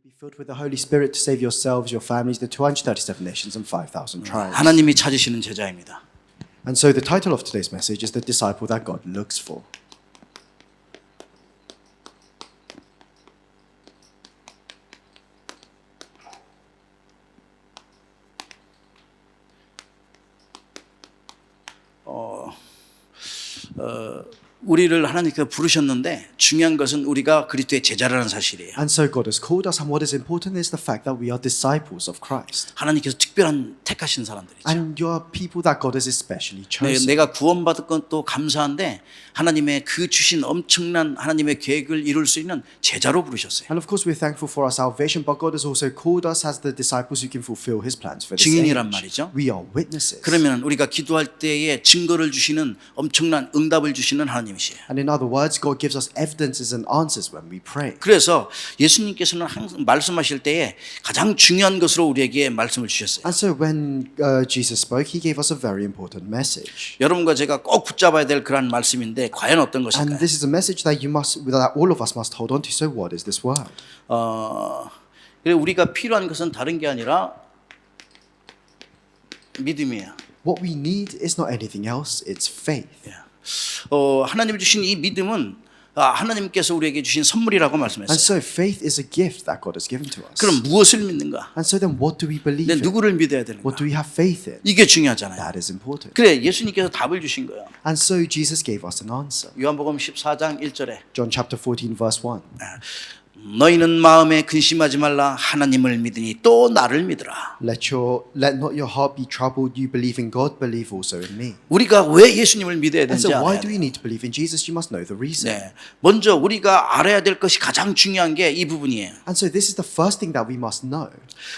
Be filled with the Holy Spirit to save yourselves, your families, the 237 nations and 5,000 tribes. 하나님이 찾으시는 제자입니다. And so the title of today's message is The Disciple That God Looks For. 우리를 하나님께서 부르셨는데 중요한 것은 우리가 그리스도의 제자라는 사실이에요. And so God has called us, and what is important is the fact that we are disciples of Christ. 하나님께서 특별한 택하신 사람들이죠. And you are people that God has especially chosen. 내가 구원받은 것도 감사한데 하나님의 그 주신 엄청난 하나님의 계획을 이룰 수 있는 제자로 부르셨어요. And of course we're thankful for our salvation, but God has also called us as the disciples who can fulfill His plans for this 증인이란 age. 말이죠. We are witnesses. 그러면 우리가 기도할 때에 증거를 주시는 엄청난 응답을 주시는 하나님이시에요. And in other words, God gives us evidences and answers when we pray. 그래서 예수님께서는 항상 말씀하실 때에 가장 중요한 것으로 우리에게 말씀을 주셨어요. And so when Jesus spoke, He gave us a very important message. 여러분과 제가 꼭 붙잡아야 될 그런 말씀인데 과연 어떤 And 것일까요? this is a message that that all of us must hold on to. So what is this word? 그래 우리가 필요한 것은 다른 게 아니라 믿음이에요. What we need is not anything else, it's faith. 하나님이 주신 이 믿음은 하나님께서 우리에게 주신 선물이라고 And 말씀했어요. so faith is a gift that God has given to us. 그럼 무엇을 믿는가? And so then what do we believe 근데 in? 누구를 믿어야 되는가? What do we have faith in? 이게 중요하잖아요. That is important. 그래 예수님께서 답을 주신 거예요. And so Jesus gave us an answer. 요한복음 14장 1절에 John chapter 14 verse 1. 너희는 마음에 근심하지 말라 하나님을 믿으니 또 나를 믿으라. Let not your heart be troubled. You believe in God, believe also in me. 우리가 왜 예수님을 믿어야 And 되는지 so why 알아야 do 돼요. we need to believe in Jesus? You must know the reason. 네, 먼저 우리가 알아야 될 것이 가장 중요한 게 이 부분이에요. And so this is the first thing that we must know.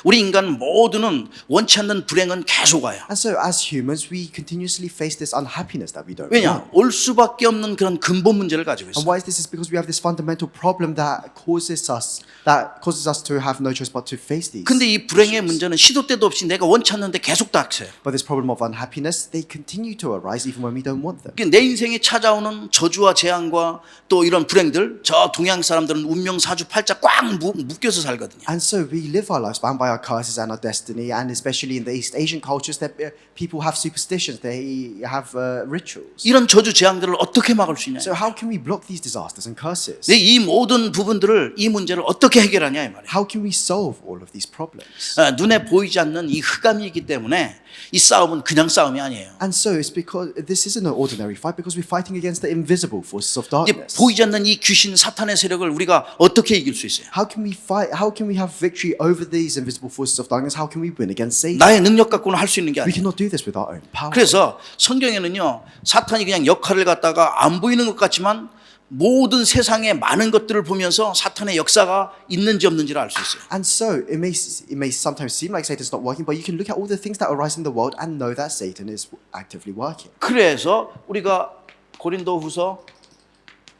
우리 인간 모두는 원치 않는 불행은 계속 와요. And so as humans, we continuously face this unhappiness that we don't 왜냐? know. 올 수밖에 없는 그런 근본 문제를 가지고 And 있어요. why is this? Is because we have this fundamental problem that causes us to have no choice but to face these. 근데 이 불행의 문제는 시도 때도 없이 내가 원치 않는데 계속 닥쳐요. But this problem of unhappiness, they continue to arise even when we don't want them. 내 인생에 찾아오는 저주와 재앙과 또 이런 불행들, 저 동양 사람들은 운명 사주 팔자 꽉 묶여서 살거든요. And so we live our lives bound by our curses and our destiny, and especially in the East Asian cultures, that people have superstitions, they have rituals. 이런 저주 재앙들을 어떻게 막을 수 있냐? So how can we block these disasters and curses? 이 모든 부분들을 이 문제를 어떻게 해결하냐 이 말이에요. How can we solve all of these problems? 눈에 보이지 않는 이 흑암이기 때문에 이 싸움은 그냥 싸움이 아니에요. And so it's because this isn't an ordinary fight, because we're fighting against the invisible forces of 이제 darkness. 보이지 않는 이 귀신 사탄의 세력을 우리가 어떻게 이길 수 있어요? How can we fight? How can we have victory over these invisible forces of darkness? How can we win against Satan? 나의 능력 갖고는 할 수 있는 게 We 아니에요. cannot do this with our own power. 그래서 성경에는요 사탄이 그냥 역할을 갖다가 안 보이는 것 같지만 모든 세상의 많은 것들을 보면서 사탄의 역사가 있는지 없는지를 알 수 있어요. And so it may sometimes seem like Satan's not working, but you can look at all the things that arise in the world and know that Satan is actively working. 그래서 우리가 고린도후서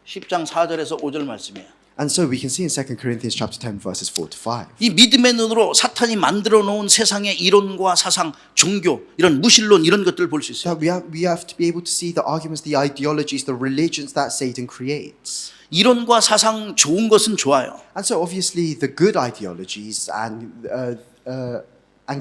10장 4절에서 5절 말씀이에요. And so we can see in 2 Corinthians chapter 10 verses 4 to 5. 이 믿음의 눈으로 사탄이 만들어 놓은 세상의 이론과 사상, 종교, 이런 무신론 이런 것들을 볼 수 있어요. That we have to be able to see the arguments, the ideologies, the religions that Satan creates. 이론과 사상 좋은 것은 좋아요. And so obviously the good ideologies and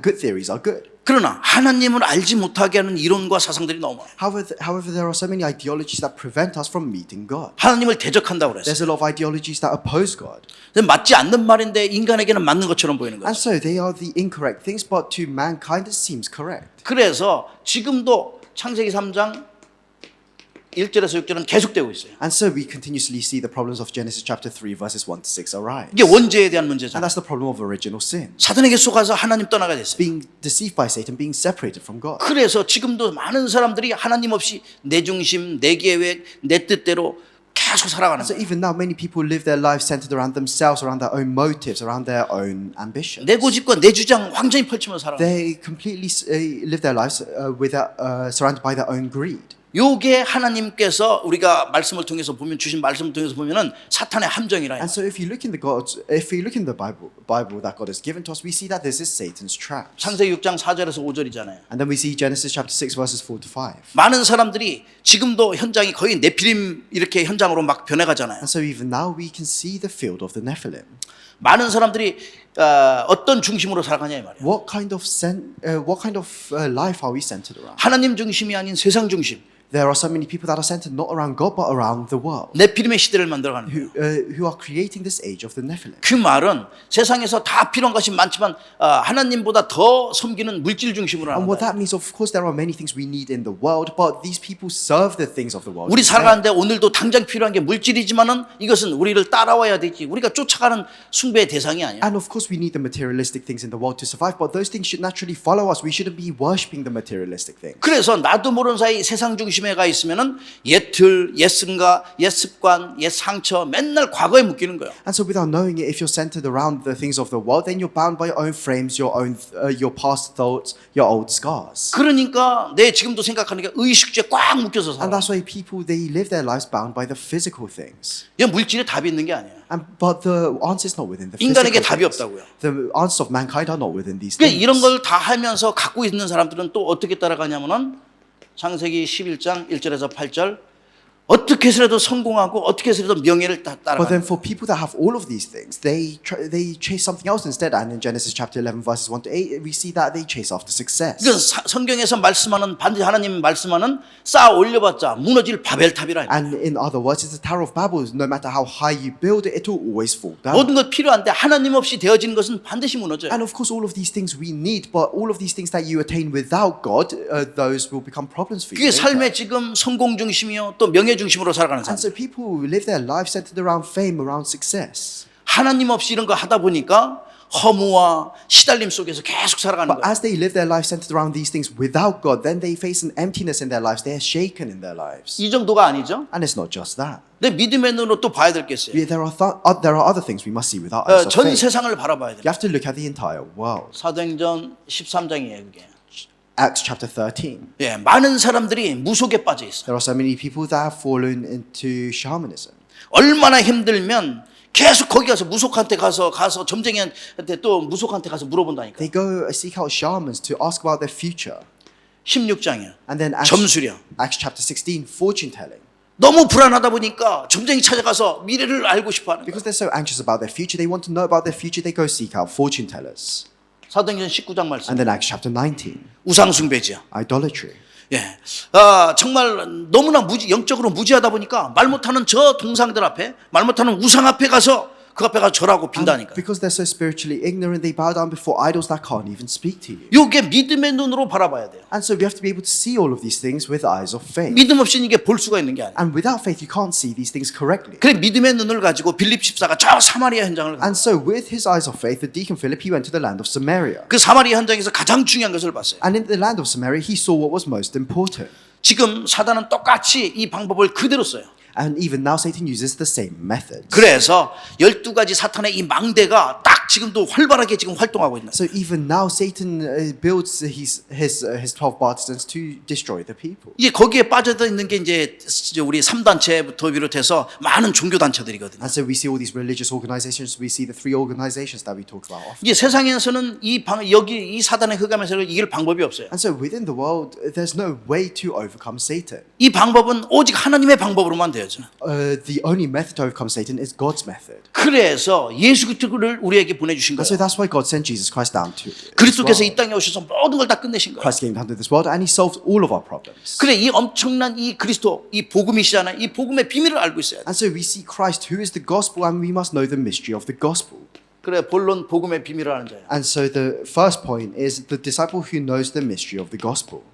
good theories are good. 그러나 하나님을 알지 못하게 하는 이론과 사상들이 너무 많아요. However, there are so many ideologies that prevent us from meeting God. 하나님을 대적한다고 그랬어요. There's a lot of ideologies that oppose God. 맞지 않는 말인데 인간에게는 맞는 것처럼 보이는 And 거죠. so they are the incorrect things, but to mankind it seems correct. 그래서 지금도 창세기 3장 1절에서 6절은 계속되고 있어요. And so we continuously see the problems of Genesis chapter 3 verses 1 to 6 arise. 이게 원죄에 대한 And 문제잖아요. that's the problem of original sin. 사탄에게 속아서 하나님 떠나게 됐어요. Being deceived by Satan, being separated from God. 그래서 지금도 많은 사람들이 하나님 없이 내 중심, 내 계획, 내 뜻대로 계속 살아가는 So 거예요. even now, many people live their lives centered around themselves, around their own motives, around their own ambitions. 내 고집과 내 주장 완전히 펼치면서 살아가는 거예요. They completely live their lives surrounded by their own greed. Bible. 요게 하나님께서 우리가 말씀을 통해서 보면 주신 말씀을 통해서 보면은 사탄의 함정이라. And so if you look in the Bible that God has given to us, we see that this is Satan's trap. 창세기 6장 4절에서 5절이잖아요. And then we see Genesis chapter 6 verses 4 to 5. 많은 사람들이 지금도 현장이 거의 네피림 이렇게 현장으로 막 변해가잖아요. And so even now we can see the field of the Nephilim. 많은 사람들이 어떤 중심으로 살아가냐 이 말이에요. What kind of life are we centered around? 하나님 중심이 아닌 세상 중심. There are so many people that are centered not around God but around the world, 네피림의 시대를 만들어가는 거예요. who are creating this age of the Nephilim. 그 말은 세상에서 다 필요한 것이 많지만 하나님보다 더 섬기는 물질 중심으로 하는 And what 거예요. that means, of course, there are many things we need in the world, but these people serve the things of the world. 우리 instead. 살아가는데 오늘도 당장 필요한 게 물질이지만은 이것은 우리를 따라와야 되지. 우리가 쫓아가는 숭배의 대상이 아니야. And of course, we need the materialistic things in the world to survive, but those things should naturally follow us. We shouldn't be worshipping the materialistic things. 그래서 나도 모르는 사이 세상 중심에 가 있으면은 옛 틀, 옛 생각, 옛 습관, 옛 상처 맨날 과거에 묶이는 거예요. And so, without knowing it, if you're centered around the things of the world, then you're bound by your own frames, your past thoughts, your old scars. 그러니까 내 지금도 생각하는 게 의식주에 꽉 묶여서 And 살아. that's why people, they live their lives bound by the physical things. 이 물질에 답이 있는 게 아니에요. But the answer is not within the 인간에게 physical 답이 things. 없다고요. The answers of mankind are not within these 그러니까 things. 이런 걸 다 하면서 갖고 있는 사람들은 또 어떻게 따라가냐면은 창세기 11장 1절에서 8절 어떻게 해서라도 성공하고 어떻게 해서라도 명예를 But 따라가. then for people that have all of these things, they chase something else instead. And in Genesis chapter 11 verses 1 to 8, we see that they chase after success. 이건 성경에서 말씀하는 반드시 하나님 말씀하는 쌓아 올려봤자 무너질 바벨탑이라. And in other words, it's the Tower of Babel. No matter how high you build it, it will always fall down. 모든 것 필요한데 하나님 없이 되어진 것은 반드시 무너져요. And of course, all of these things we need, but all of these things that you attain without God, those will become problems for you. 그게 삶의 지금 성공 중심이요 또 명예 중심으로 살아가는 사람. And so people live their life centered around fame, around success. 하나님 없이 이런 거 하다 보니까 허무와 시달림 속에서 계속 살아가는 But 거예요. as they live their life centered around these things without God, then they face an emptiness in their lives. They are shaken in their lives. 이 정도가 아니죠. And it's not just that. 근데 믿음의 눈으로 또 봐야 될 게 있어요. There are other things we must see with our eyes of 전 faith. 세상을 바라봐야 돼요. You have to look at the entire world. 사도행전 13장이에요, 그게. Acts chapter 13. 예, 많은 사람들이 무속에 빠져 있어. There are so many people that have fallen into shamanism. 얼마나 힘들면 계속 거기 가서 무속한테 가서 점쟁이한테 또 무속한테 가서 물어본다니까. They go seek out shamans to ask about their future. 16장이야. And then 점수령. Acts chapter 16, fortune telling. 너무 불안하다 보니까 점쟁이 찾아가서 미래를 알고 싶어 하는 거야. Because they're so anxious about their future, they want to know about their future, they go seek out fortune tellers. 사도행전 19장 말씀. And then Acts chapter 19, 우상숭배지야. idolatry. 예, 정말 너무나 영적으로 무지하다 보니까 말 못하는 저 동상들 앞에, 말 못하는 우상 앞에 가서 그 앞에 가서 절하고 빈다니까. Because they're so spiritually ignorant, they bow down before idols that can't even speak to you. 이게 믿음의 눈으로 바라봐야 돼요. And so we have to be able to see all of these things with eyes of faith. 믿음 없이는 이게 볼 수가 있는 게 아니에요. And without faith, you can't see these things correctly. 그래 믿음의 눈을 가지고 빌립 집사가 저 사마리아 현장을 And so with his eyes of faith, the deacon Philip, he went to the land of Samaria. 그 사마리아 현장에서 가장 중요한 것을 봤어요. And in the land of Samaria, he saw what was most important. 지금 사단은 똑같이 이 방법을 그대로 써요. And even now, Satan uses the same methods. 그래서 12가지 사탄의 이 망대가 딱 지금도 활발하게 지금 활동하고 있는. So even now, Satan builds his 12 partisans to destroy the people. 이제 거기에 빠져 있는 게 이제 우리 3단체부터 비롯해서 많은 종교 단체들이거든요. And so we see all these religious organizations. We see the 3 organizations that we talk about often. 이게 세상에서는 여기 이 사단의 흑암에서 이길 방법이 없어요. And so within the world, there's no way to overcome Satan. 이 방법은 오직 하나님의 방법으로만 되어져. The only method to overcome Satan is God's method. 그래서 예수 그리스도를 우리에게 보내주신 And so 거예요. that's why God sent Jesus Christ down to this 그리스도께서 이 world. 땅에 오셔서 모든 걸 다 끝내신 거예요. Christ came down to this world and he solved all of our problems. 그래 이 엄청난 이 그리스도, 이 복음이시잖아요. 이 복음의 비밀을 알고 있어야 돼. And so we see Christ, who is the gospel, and we must know the mystery of the gospel. 그래 본론 복음의 비밀을 아는 자예요. And so the first point is the disciple who knows the mystery of the gospel.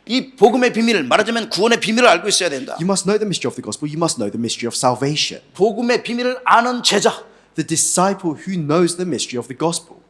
이 복음의 비밀을 말하자면 구원의 비밀을 알고 있어야 된다. You must know the mystery of the gospel. You must know the mystery of salvation. 복음의 비밀을 아는 제자. The disciple who knows the mystery of the gospel.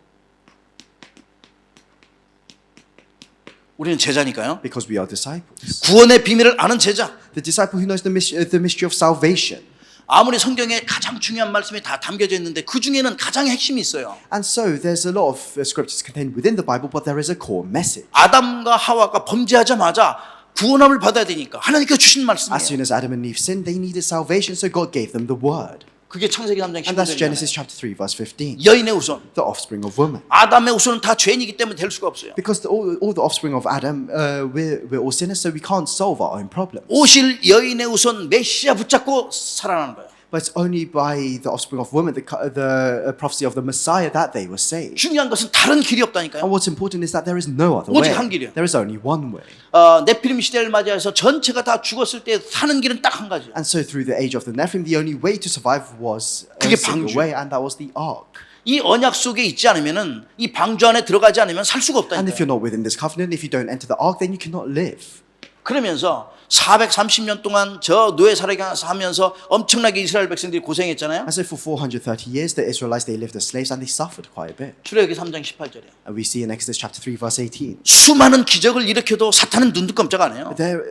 우리는 제자니까요. Because we are disciples. 구원의 비밀을 아는 제자. The disciple who knows the mystery of salvation. 아무리 성경에 가장 중요한 말씀이 다 담겨져 있는데 그 중에는 가장 핵심이 있어요. And so there's a lot of scriptures contained within the Bible, but there is a core message. 아담과 하와가 범죄하자마자 구원함을 받아야 되니까 하나님께서 주신 As 말씀이에요. soon as Adam and Eve sinned, they needed salvation, so God gave them the word. 그게 창세기 3장 And that's 15절이에요. Genesis chapter 3, verse 15. 여인의 후손. The offspring of woman. 아담의 후손은 다 죄인이기 때문에 될 수가 없어요. Because all the offspring of Adam, we're all sinners, so we can't solve our own problems. 오실 여인의 후손 메시아 붙잡고 살아나는 거예요. But it's only by the offspring of woman, the prophecy of the Messiah, that they were saved. 중요한 것은 다른 길이 없다니까요. And what's important is that there is no other 오직 way. 한 길이야. There is only one way. 네피림 시대를 맞이해서 전체가 다 죽었을 때 사는 길은 딱 한 가지예요. And so through the age of the Nephilim, the only way to survive was 그게 a single 방주. way, and that was the ark. 이 언약 속에 있지 않으면은 이 방주 안에 들어가지 않으면 살 수가 And if 없다니까요. you're not within this covenant, if you don't enter the ark, then you cannot live. 그러면서 430년 동안 저 노예 살아가면서 엄청나게 이스라엘 백성들이 고생했잖아요. And so for 430 years, the Israelites, they lived as slaves and they suffered quite a bit. 출애굽기 3장 18절이에요. And we see in Exodus chapter 3, verse 18. 수많은 기적을 일으켜도 사탄은 눈도 깜짝 안 해요. There,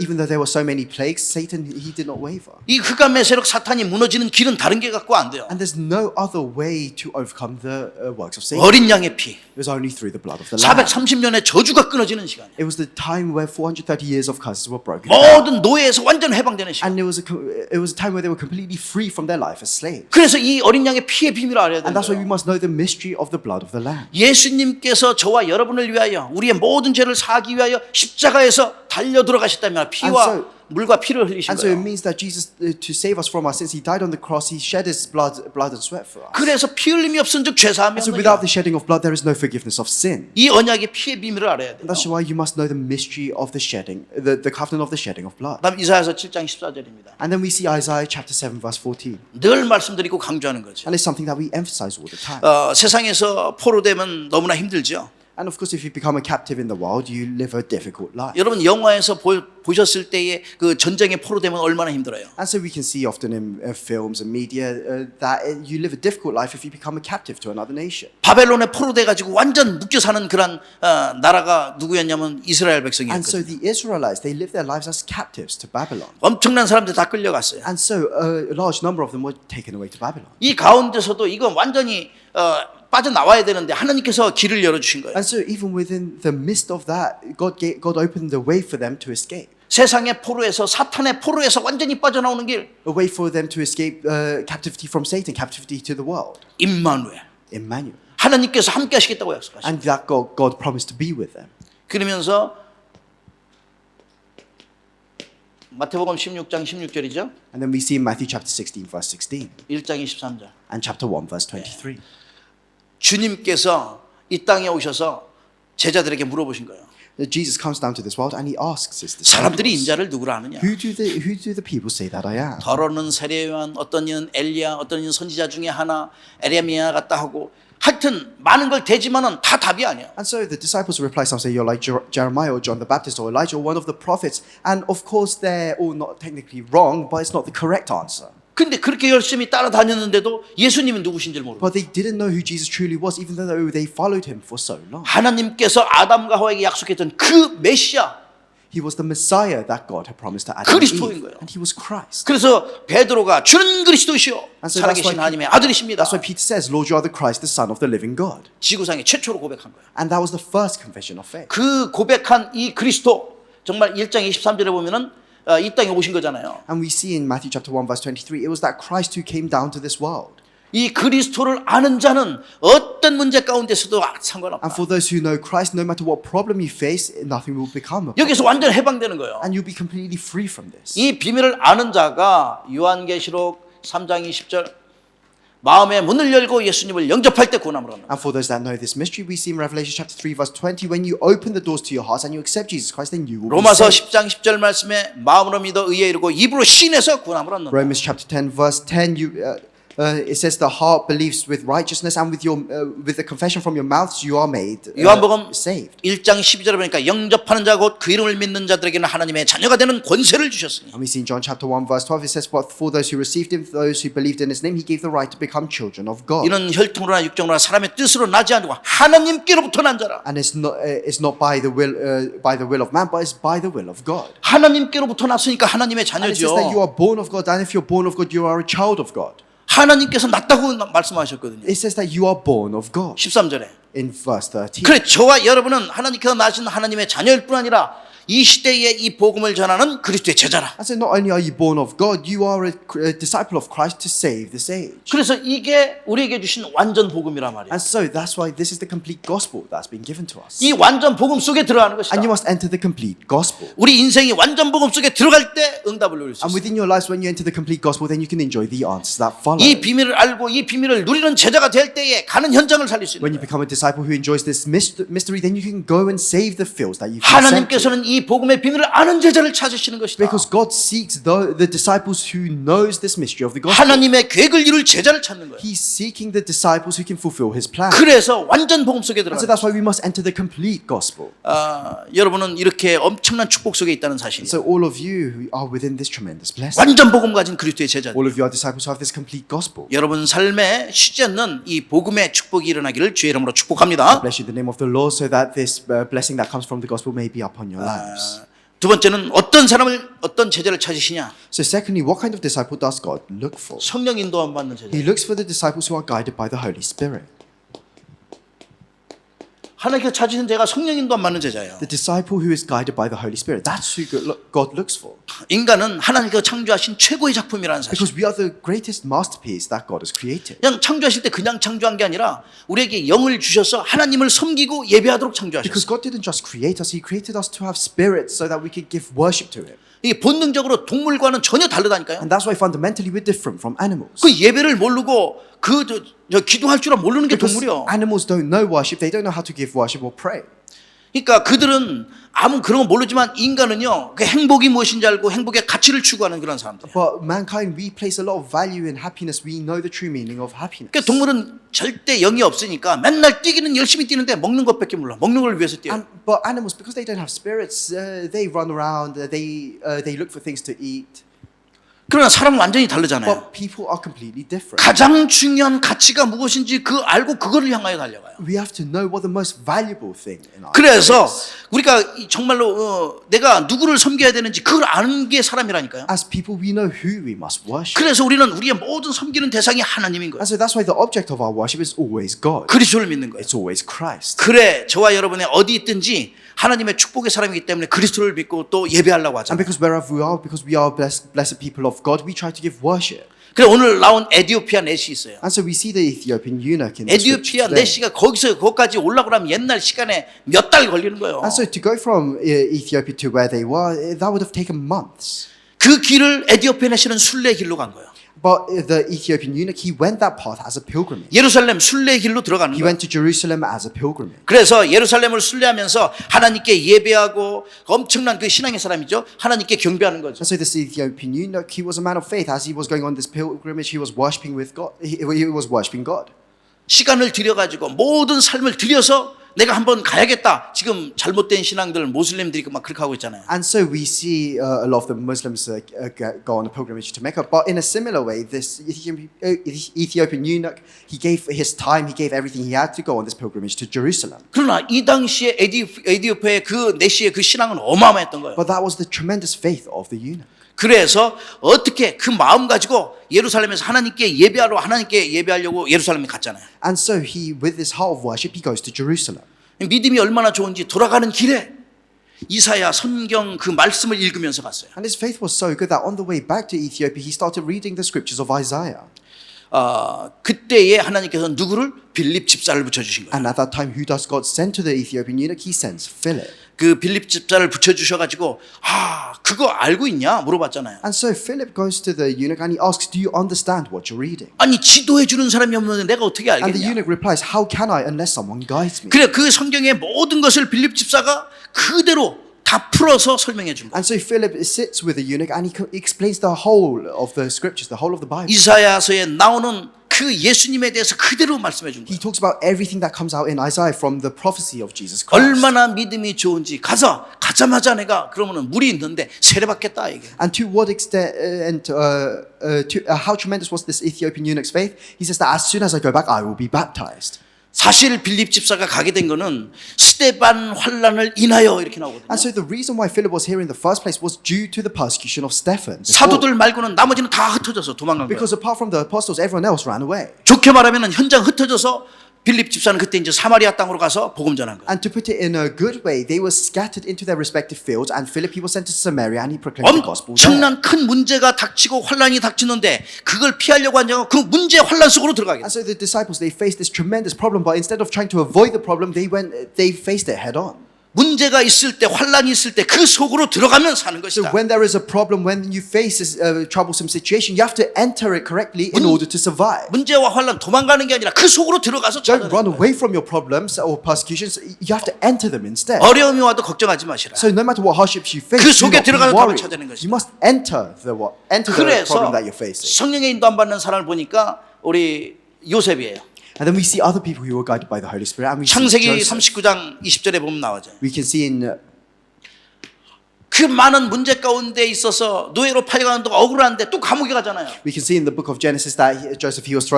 even though there were so many plagues, Satan, he did not waver. 이 흑암의 세력 사탄이 무너지는 길은 다른 게 갖고 안 돼요. And there's no other way to overcome the works of Satan. 어린 양의 피. It was only through the blood of the Lamb. 430년의 저주가 끊어지는 시간. It was the time where 430 years of curses were broken. 모든 노예에서 완전 해방되는 시간. And it was a time where they were completely free from their life as slaves. 그래서 이 어린 양의 피의 비밀을 알아야 And that's why we 돼요. must know the mystery of the blood of the Lamb. 예수님께서 저와 여러분을 위하여 우리의 모든 죄를 사하기 위하여 십자가에서 달려 들어가셨다면 피와 물과 피를 흘리신 And so it 거예요. means that Jesus, to save us from our sins, he died on the cross, he shed his blood and sweat for us. 그래서 피 흘림이 없은즉 죄 사함이 And so 없느니라. without the shedding of blood, there is no forgiveness of sin. 이 언약의 피의 비밀을 알아야 돼요. And that's why you must know the mystery of the shedding, the covenant of the shedding of blood. 그다음 이사야서 7장 14절입니다. And then we see Isaiah chapter 7, verse 14. 늘 말씀드리고 강조하는 거죠. And it's something that we emphasize all the time. 세상에서 포로되면 너무나 힘들죠. And of course, if you become a captive in the world, you live a difficult life. 여러분 영화에서 보셨을 때의 그 전쟁에 포로되면 얼마나 힘들어요. And so we can see often in films and media that you live a difficult life if you become a captive to another nation. 바벨론에 포로돼 가지고 완전 묶여 사는 그런 나라가 누구였냐면 이스라엘 And so 백성이었거든요. the Israelites, they lived their lives as captives to Babylon. 엄청난 사람들 다 끌려갔어요. And so a large number of them were taken away to Babylon. 이 가운데서도 이건 완전히 빠져나와야 되는데 하나님께서 길을 열어주신 거예요. And so even within the midst of that, God opened the way for them to escape. 세상의 포로에서 사탄의 포로에서 완전히 빠져나오는 길 A way for them to escape captivity from Satan, captivity to the world. 임마누엘. Emmanuel. 하나님께서 함께 하시겠다고 약속하셨어요. And that God promised to be with them. 그러면서 마태복음 16장 16절이죠. And then we see in Matthew chapter 16, verse 16, 1장 23절. and chapter 1, verse 23. 주님께서 이 땅에 오셔서 제자들에게 물어보신 거예요. Jesus comes down to this world and he asks his 사람들이 disciples, 인자를 누구라 하느냐? who do the people say that I am? 더러는 세례요한, 어떤 이는 엘리야, 어떤 이는 선지자 중에 하나, 에레미야 같다 하고 하여튼 많은 걸 대지만은 다 답이 아니야. And so the disciples reply, some say you're like Jeremiah or John the Baptist or Elijah or one of the prophets. And of course they're all not technically wrong, but it's not the correct answer. 근데 그렇게 열심히 따라다녔는데도 예수님은 누구신지를 모르고 But they didn't know who Jesus truly was, even though they followed him for so long. 하나님께서 아담과 하와에게 약속했던 그 메시아, He was the Messiah that God had promised to Adam and 그리스도인 Eve. 거예요. And he was Christ. 그래서 베드로가 주는 그리스도시요 And so 살아계신 하나님의 아들이십니다. that's why Peter says, Lord, you are the Christ, the Son of the living God. 지구상에 최초로 고백한 거예요. And that was the first confession of faith. 그 고백한 이 그리스도 정말 1장 23절에 보면은 이 땅에 오신 거잖아요. And we see in Matthew chapter 1 verse 23, it was that Christ who came down to this world. 이 그리스도를 아는 자는 어떤 문제 가운데서도 상관없다. And for those who know Christ, no matter what problem you face, nothing will become a problem. 여기서 완전 해방되는 거예요. And you'll be completely free from this. 이 비밀을 아는 자가 요한계시록 3장 20절 마음의 문을 열고 예수님을 영접할 때 구원함을 얻는다. And for those that know this mystery, we see in Revelation chapter 3 verse 20, when you open the doors to your hearts and you accept Jesus Christ, then you will be 로마서 saved. 10장 10절 말씀에 마음으로 믿어 의에 이르고 입으로 신에서 구원함을 얻는다. Romans chapter 10 verse 10, it says the heart believes with righteousness and with the confession from your mouths you are made 요한복음 saved. 1장 12절에 보니까 영접하는 자 곧 그 이름을 믿는 자들에게는 하나님의 자녀가 되는 권세를 주셨으니 And we see in John chapter 1 verse 12, it says, but for those who received him, those who believed in his name, he gave the right to become children of God. 이는 혈통으로나 육정으로나 사람의 뜻으로 나지 않고 하나님께로부터 난 자라. And it's not by the will of man, but it's by the will of God. 하나님께로부터 났으니까 하나님의 And it says that you 자녀죠. are born of God, and if you're born of God, you are a child of God. 하나님께서 낳다고 말씀하셨거든요. It says that you are born of God 13절에. in verse 13. 그래 저와 여러분은 하나님께서 낳으신 하나님의 자녀일 뿐 아니라 이 시대에 이 복음을 전하는 그리스도의 제자라. And so not only are you born of God, you are a disciple of Christ to save this age. 그래서 이게 우리에게 주신 완전 복음이란 말이에요. And so that's why this is the complete gospel that's been given to us. 이 완전 복음 속에 들어가는 것이다. And you must enter the complete gospel. 우리 인생이 완전 복음 속에 들어갈 때 응답을 누릴 수 And 있어요. within your lives, when you enter the complete gospel, then you can enjoy the answers that follow. 이 비밀을 알고 이 비밀을 누리는 제자가 될 때에 가는 현장을 살릴 수 When 있는 you 거예요. become a disciple who enjoys this mystery, then you can go and save the fields that you've been sent to. 하나님께서는 이 복음의 비밀을 아는 제자를 찾으시는 것이다. Because God seeks the disciples who knows this mystery of the gospel. 하나님의 계획을 이룰 제자를 찾는 거예요. He's seeking the disciples who can fulfill His plan. 그래서 완전 복음 속에 And so 들어가는 that's why we must enter the complete gospel. 여러분은 이렇게 엄청난 축복 속에 있다는 사실이에요. So all of you who are within this tremendous blessing, 완전 복음 가진 그리스도의 제자들. all of you are disciples who have this complete gospel. 여러분 삶에 쉬지 않는 이 복음의 축복이 일어나기를 주의 이름으로 축복합니다. Bless you in the name of the Lord, so that this blessing that comes from the gospel may be upon your lives. 두 번째는 어떤 사람을 어떤 제자를 찾으시냐? So secondly, what kind of disciple does God look for? 성령 인도함 받는 제자. He looks for the disciples who are guided by the Holy Spirit. 하나님께서 찾으신 제가 성령 인도함 받는 제자예요. The disciple who is guided by the Holy Spirit. That's who God looks for. 인간은 하나님께서 창조하신 최고의 작품이라는 사실. Because we are the greatest masterpiece that God has created. 그냥 창조하실 때 그냥 창조한 게 아니라 우리에게 영을 주셔서 하나님을 섬기고 예배하도록 Because 창조하셨어요. God didn't just create us, He created us to have spirit so that we could give worship to Him. 이게 본능적으로 동물과는 전혀 다르다니까요. And that's why fundamentally we're different from animals. 그 예배를 모르고 저 기도할 줄 모르는 게 Because 동물이요. animals don't know worship, they don't know how to give worship or pray. 그러니까 그들은 아무 그런 거 모르지만 인간은요, 그 행복이 무엇인지 알고 행복의 가치를 추구하는 그런 사람들. But mankind, we place a lot of value in happiness. We know the true meaning of happiness. 그러니까 동물은 절대 영이 없으니까 맨날 뛰기는 열심히 뛰는데 먹는 것밖에 몰라. 먹는 걸 위해서 뛰어. But animals, because they don't have spirits, they run around, they look for things to eat. 그러나 사람은 완전히 다르잖아요. But people are completely different. 가장 중요한 가치가 무엇인지 그 알고 그거를 향하여 달려가요. We have to know what the most valuable thing in our 그래서 life is. 우리가 정말로 내가 누구를 섬겨야 되는지 그걸 아는 게 사람이라니까요. As people, we know who we must worship. 그래서 우리는 우리의 모든 섬기는 대상이 하나님인 거예요. And so that's why the object of our worship is always God. 그리스도를 믿는 거예요. It's always Christ. 그래 저와 여러분의 어디 있든지 하나님의 축복의 사람이기 때문에 그리스도를 믿고 또 예배하려고 And 하잖아요. because wherever we are blessed people of God, we try to give worship. 그래 오늘 나온 에디오피아 넷이 있어요. And so we see the Ethiopian eunuch in the scripture 에디오피아 today. 넷이가 거기까지 올라가려면 옛날 시간에 몇 달 걸리는 거예요. And so to go from Ethiopia to where they were, that would have taken months. 그 길을 에디오피아 넷이는 순례 길로 간 거예요. But the Ethiopian eunuch, he went that path as a pilgrimage. 예루살렘 순례 길로 들어가는 He 거예요. went to Jerusalem as a pilgrimage. 그래서 예루살렘을 순례하면서 하나님께 예배하고 엄청난 그 신앙의 사람이죠. 하나님께 경배하는 거죠. And so this Ethiopian eunuch, he was a man of faith. As he was going on this pilgrimage, he was worshiping with God. He was worshiping God. 시간을 들여가지고 모든 삶을 들여서 내가 한번 가야겠다. 지금 잘못된 신앙들 모슬림들이 막 그렇게 하고 있잖아요. And so we see a lot of the Muslims go on a pilgrimage to Mecca. But in a similar way, this Ethiopian eunuch, he gave his time, he gave everything he had to go on this pilgrimage to Jerusalem. 그러나 이 당시에 에디오피아의 그 내시의 그 신앙은 어마어마했던 거예요. But that was the tremendous faith of the eunuch. 그래서 어떻게 그 마음 가지고 예루살렘에서 하나님께 예배하려고 예루살렘에 갔잖아요. And so he, with this heart of worship, he goes to Jerusalem. 믿음이 얼마나 좋은지 돌아가는 길에 이사야 성경 그 말씀을 읽으면서 갔어요. And his faith was so good that on the way back to Ethiopia, he started reading the scriptures of Isaiah. 그때에 하나님께서 누구를 빌립 집사를 붙여주신 거예요. And at that time, who does God send to the Ethiopian eunuch? He sends Philip. 그 빌립 집사를 붙여주셔가지고 그거 알고 있냐 물어봤잖아요. And so Philip goes to the eunuch and he asks, do you understand what you're reading? 아니 지도해 주는 사람이 없는데 내가 어떻게 And the 알겠냐. eunuch replies, how can I unless someone guides me? 그래 그 성경의 모든 것을 빌립 집사가 그대로 다 풀어서 설명해 준 거예요. And so Philip sits with the eunuch and he explains the whole of the scriptures, the whole of the Bible. 이사야서에 나오는 그 예수님에 대해서 그대로 말씀해 준 He 거예요. talks about everything that comes out in Isaiah from the prophecy of Jesus Christ. 얼마나 믿음이 좋은지 가자마자 내가 그러면은 물이 있는데 세례받겠다 이게. And to what extent, how tremendous was this Ethiopian eunuch's faith? He says that as soon as I go back, I will be baptized. 사실 빌립 집사가 가게 된 거는 스데반 환란을 인하여 이렇게 나오거든요. And so the reason why Philip was here in the first place was due to the persecution of Stephen. 사도들 말고는 나머지는 다 흩어져서 도망간 거예요. Because apart from the apostles, everyone else ran away. 좋게 말하면 현장 흩어져서 빌립 집사는 그때 이제 사마리아 땅으로 가서 복음 전한 거예요. And to put it in a good way, they were scattered into their respective fields, and Philip, he was sent to Samaria, and he proclaimed the gospel there. 엄청난 큰 문제가 닥치고 환란이 닥치는데 그걸 피하려고 한 자가 그 문제 환란 속으로 들어가게 And 돼요. so the disciples, they faced this tremendous problem, but instead of trying to avoid the problem, they faced it head on. 문제가 있을 때 환란이 있을 때 그 속으로 들어가면 사는 So 것이다. when there is a problem, when you face a troublesome situation, you have to enter it correctly in order to survive. 문제와 환란 도망가는 게 아니라 그 속으로 들어가서 Don't 찾아내는 run 거예요. away from your problems or persecutions. You have to enter them instead. 어려움이 와도 걱정하지 마시라. So no matter what hardships you face, 그 do 속에 not be 들어가서 답을 worried. 찾아내는 것이다. You must enter the 그래서 problem that you're facing. 성령의 인도 안 받는 사람을 보니까 우리 요셉이에요. And then we see other people who were guided by the Holy Spirit. And we see 창세기 Joseph. 39장 20절에 보면 나오죠. We can see in 그 많은 문제 가운데 있어서 노예로 팔려가는 동안 억울한데 또 감옥에 가잖아요. we can see in the book of Genesis that Joseph he was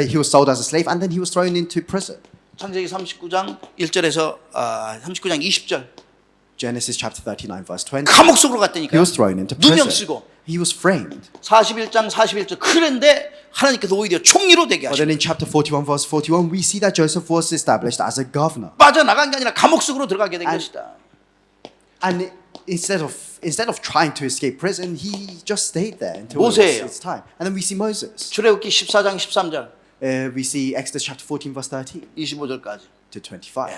he was sold as a slave, and then he was thrown into prison. 창세기 39장 1절에서 39장 20절 Genesis chapter 39 verse 20. 감옥 속으로 He 갔다니까. was thrown into 누명 prison. 쓰고 He was framed. 41장 41절 그런데 하나님께서 오히려 총리로 되게 But 하시고 then in chapter 41 verse 41, we see that Joseph was established as a governor. 빠져나간 게 아니라 감옥 속으로 들어가게 된 것이다. And instead of trying to escape prison, he just stayed there until 모세예요. it's time. And then we see Moses. 출애굽기 14장 13절 We see Exodus chapter 14 verse 13 25절까지 to 25.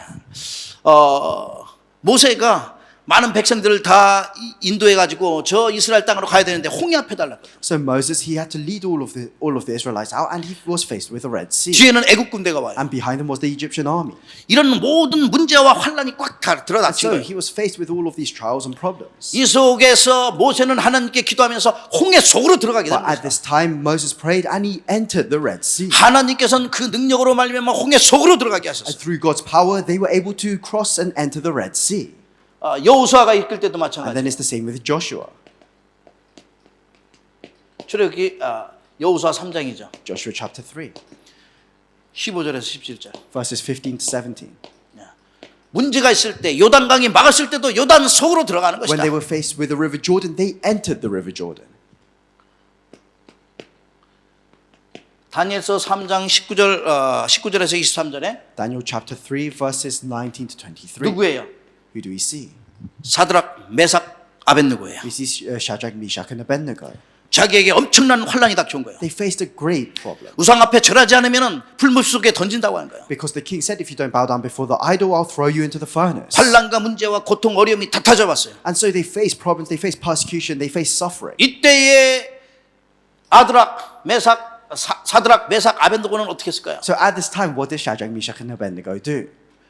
모세가 많은 백성들을 다 인도해 가지고 저 이스라엘 땅으로 가야 되는데 홍해 앞에 달랐거든. So Moses, he had to lead all of the Israelites out, and he was faced with the Red Sea. 뒤에는 애국 군대가 와요. And behind him was the Egyptian army. 이런 모든 문제와 환란이 꽉 And 들어닥친 so 거예요. he was faced with all of these trials and problems. 이 속에서 모세는 하나님께 기도하면서 홍해 속으로 들어가게 But 됩니다. at this time, Moses prayed, and he entered the Red Sea. 하나님께서는 그 능력으로 말미암아 홍해 속으로 들어가게 And 하셨어요. through God's power, they were able to cross and enter the Red Sea. 여호수아가 이끌 때도 And 마찬가지. then it's the same with Joshua. 출애굽기 여호수아 3장이죠. Joshua chapter 3, 15절에서 17절. verses 15 to 17. 문제가 있을 때 요단강이 막았을 때도 요단 속으로 들어가는 When 것이다. they were faced with the River Jordan, they entered the River Jordan. 다니엘서 3장 19절에서 23절에 Daniel chapter 3, verses 19 to 23. 누구예요? Who do we see? 사드락, 메삭, 아벳느고예요. We see Shadrach, Meshach, and Abednego. 자기에게 엄청난 환란이 닥쳐온 거예요. They faced a great problem. 우상 앞에 절하지 않으면 불못 속에 던진다고 하는 거예요. Because the king said, if you don't bow down before the idol, I'll throw you into the furnace. 환란과 문제와 고통, 어려움이 다 찾아왔어요. And so they faced problems, they faced persecution, they faced suffering. 이때에 사드락, 메삭, 아벳느고는 어떻게 했을까요? So at this time, what did Shadrach, Meshach, and Abednego do?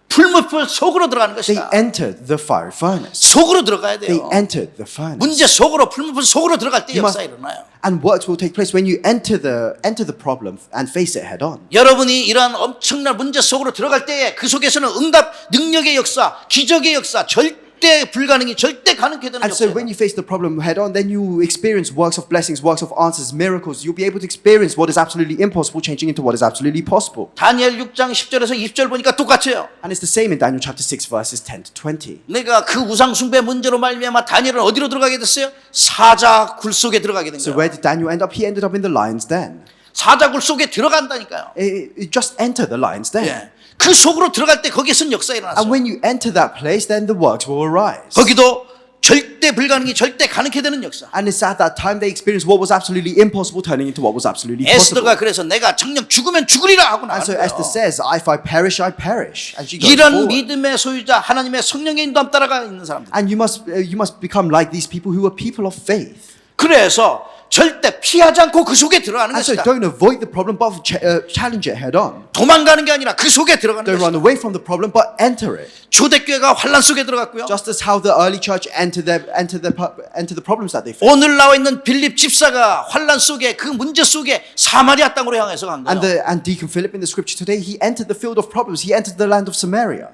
불못 속으로 들어가는 They 것이다. entered the fiery furnace. 속으로 들어가야 They 돼요. entered the furnace. 문제 속으로 불못 속으로 들어갈 때 You must- 역사 일어나요. And what will take place when you enter the problem and face it head on? 여러분이 이러한 엄청난 문제 속으로 들어갈 때에 그 속에서는 응답, 능력의 역사, 기적의 역사, 절대 불가능이 절대 가능하게 되는 And so 역사예요. when you face the problem head on, then you will experience works of blessings, works of answers, miracles. You'll be able to experience what is absolutely impossible changing into what is absolutely possible. 다니엘 6장 10절에서 20절 보니까 똑같아요. And it's the same in Daniel chapter 6 verses 10 to 20. 내가 그 우상 숭배 문제로 말미암아 다니엘은 어디로 들어가게 됐어요? 사자굴 속에 들어가게 된 So 거예요. where did Daniel end up? He ended up in the lion's den. 사자굴 속에 들어간다니까요. It just enter the lion's den. 예. 그 속으로 들어갈 때 거기에선 역사 And 일어났어요. when you enter that place, then the works will arise. 거기도 절대 불가능이 절대 가능하게 되는 역사. And it's at that time they experienced what was absolutely impossible turning into what was absolutely possible. 에스더가 그래서 내가 정녕 죽으면 죽으리라 하고 And so 나왔어요. Esther says, if I perish, I perish. And she goes 이런 forward. 믿음의 소유자 하나님의 성령의 인도함 따라가 있는 사람들. And you must become like these people who are people of faith. 그래서 절대 피하지 않고 그 속에 들어가는 And so 것이다. don't avoid the problem, but challenge it head on. 도망가는 게 아니라 그 속에 들어가는 Don't run 것이다. away from the problem, but enter it. 초대교회가 환란 속에 들어갔고요. Just as how the early church entered the problems that they faced. 오늘 나와 있는 빌립 집사가 환란 속에 그 문제 속에 사마리아 땅으로 향해서 간 거예요. And Deacon Philip in the scripture today, he entered the field of problems. He entered the land of Samaria.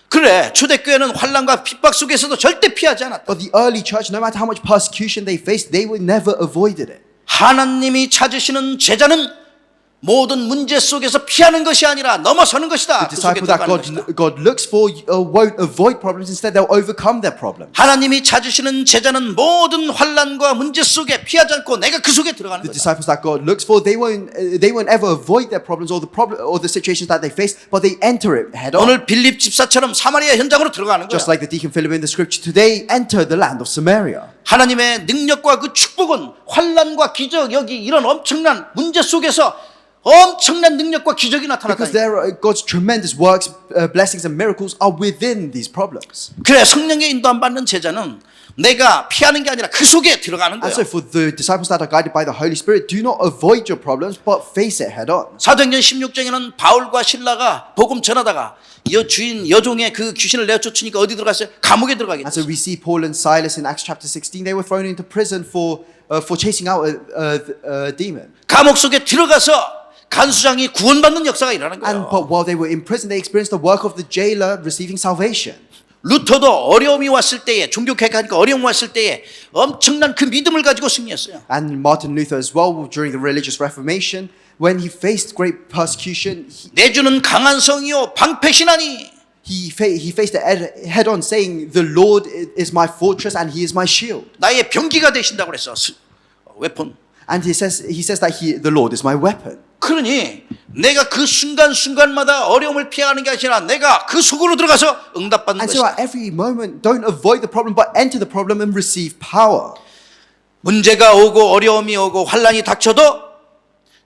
그래 초대교회는 환란과 핍박 속에서도 절대 피하지 않았다. But the early church, no matter how much persecution they faced, they were never avoided it. 하나님이 찾으시는 제자는 모든 문제 속에서 피하는 것이 아니라 넘어서는 것이다. The 그 속에 disciple that 들어가는 것이다. God looks for won't avoid problems. Instead, they'll overcome their problems. 하나님이 찾으시는 제자는 모든 환난과 문제 속에 피하지 않고 내가 그 속에 들어가는 The 거다. disciples that God looks for, they won't ever avoid their problems or the situations that they face, but they enter it head on. 오늘 빌립 집사처럼 사마리아 현장으로 들어가는 거야. Just like the deacon Philip in the scripture today, enter the land of Samaria. 하나님의 능력과 그 축복은 환난과 기적, 여기 이런 엄청난 문제 속에서 엄청난 능력과 기적이 Because 나타났다. God's tremendous works, blessings and miracles are within these problems. 그래 성령의 인도 안 받는 제자는 내가 피하는 게 아니라 그 속에 들어가는 And 거야. so for the disciples that are guided by the Holy Spirit, do not avoid your problems, but face it head on. 사도행전 16장에는 바울과 실라가 복음 전하다가 여종의 그 귀신을 내어 쫓으니까 어디 들어갔어요? 감옥에 And so 들어가겠죠. we see Paul and Silas in Acts chapter 16, they were thrown into prison for chasing out a demon. 감옥 속에 들어가서 간수장이 구원받는 역사가 일어나는 거예요. But while they were in prison, they experienced the work of the jailer receiving salvation. 루터도 어려움이 왔을 때에 종교개혁하니까 어려움이 왔을 때에 엄청난 그 믿음을 가지고 승리했어요. And Martin Luther as well, during the religious reformation, when he faced great persecution, 내 주는 강한 성이요 방패신하니 he faced it head on, saying, "The Lord is my fortress and He is my shield." 나의 병기가 되신다고 그랬어. 웨폰. And he says that the Lord is my weapon. 그러니 내가 그 순간순간마다 어려움을 피하는 게 아니라 내가 그 속으로 들어가서 응답받는 And so 것이다. at every moment, don't avoid the problem, but enter the problem and receive power. 문제가 오고 어려움이 오고 환란이 닥쳐도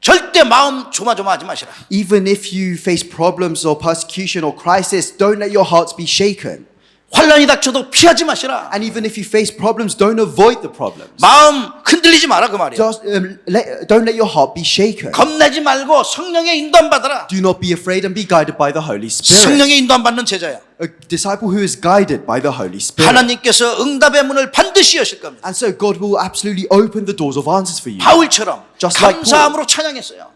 절대 마음 조마조마하지 마시라. Even if you face problems or persecution or crisis, don't let your hearts be shaken. 환란이 닥쳐도 피하지 마시라. And even if you face problems, don't avoid the problems. 마음 흔들리지 마라 그 말이야. Just don't let your heart be shaken. 겁내지 말고 성령의 인도함 받아라. Do not be afraid and be guided by the Holy Spirit. 성령의 인도함 받는 제자야. A disciple who is guided by the Holy Spirit. 하나님께서 응답의 문을 반드시 여실 겁니다. And so God will absolutely open the doors of answers for you. 바울처럼 Just like 감사함으로 찬양했어요.